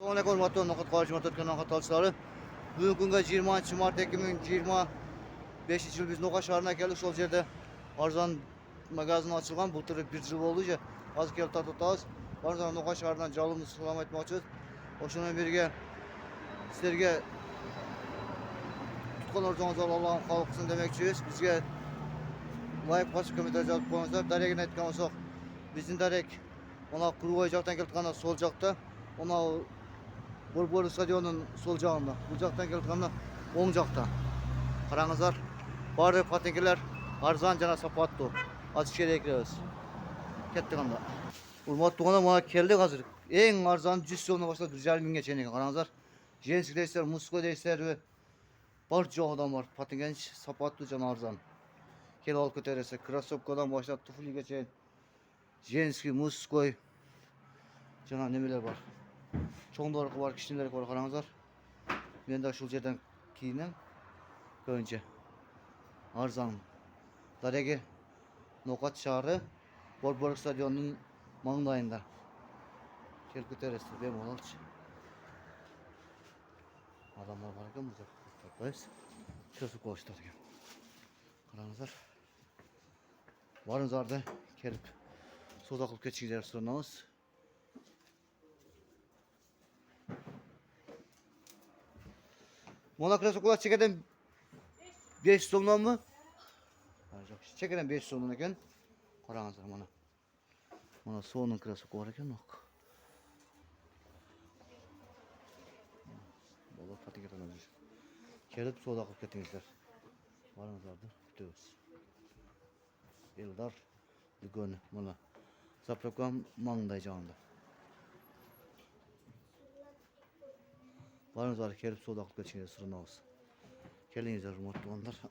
Assalomu alaykum hurmatli Noqat qorish matotgan noqat olchilar. Bugungi kunga 20-mart 2025-yil biz Noqat shahrına keldik. Şol yerde arzon magazin açılgan. Bu tür bir yıl oldu. Hozir kelib tatotamiz. Arzon Noqat shahrından jalımız salom aytmoqchimiz. Oshundan birga sizlarga tutgan arzoningizga Alloh qabul qilsin demoqchimiz. Bizga like bosib kommentar yozib qo'yinglar. Daryagini aytgan bo'lsak, bizning Daryak mana Quruvoy joqdan kelib sol joqda. Ona Bolbor stadionun sol жағында. Bu жақтан келіп тұрғанда оң жақта. Қараңыздар. Барлық патенкелер арзан жана сапаттуу. Азыр ішке кіребиз. Кеттік анда. Урматтуу туғанда мына келдік азыр. Ең арзан 100 сомдон баштап 1,5 миңге чейин экен. Қараңыздар. Женский дейсіздер, мужской дейсіздер. Бар жоғыдан бар. Патенкен сапаттуу жана арзан. Келіп алып кетересіздер. Кроссовкадан баштап туфлиге чейин. Женский, мужской жана немелер бар. Çoğunlukla var, kişiler var, karanızlar. Ben de şu yerden kiyinem. Önce arzan. Darege Noqat şahri Bolbor stadionunun manglayında. Kelip götürürsün. Ben olalım. Adamlar var ki burada. Bakmayız. Şurası koğuşlar. Karanızlar. Varınız arada kelip sodaklık geçiciler sorunamız. Monakrası kulaç çekeden 5 somdan mı? Yok, çekeden 5 somdan eken. Qarаңыздар mana. Mana soğunun krası var eken yok. Baba patiketen özür. Kelip soda qilib ketingizlar. Barыңызlardı күтөбүз. Eldar bugun mana Zapravka mangday жанында. Barınızlar kelip soda qilib ketishingizga surinamiz. Kelingizlar hurmatli tuğanlar.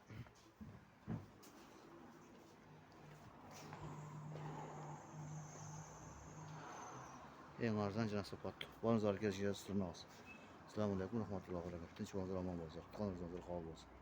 Eng arzon jana sapatlı. Barınızlar kelishingizga surinamiz. Assalomu alaykum rahmatullohi va barakatuh. Tinch bo'linglar, omon bo'linglar. Qoningizga qabul bo'lsin.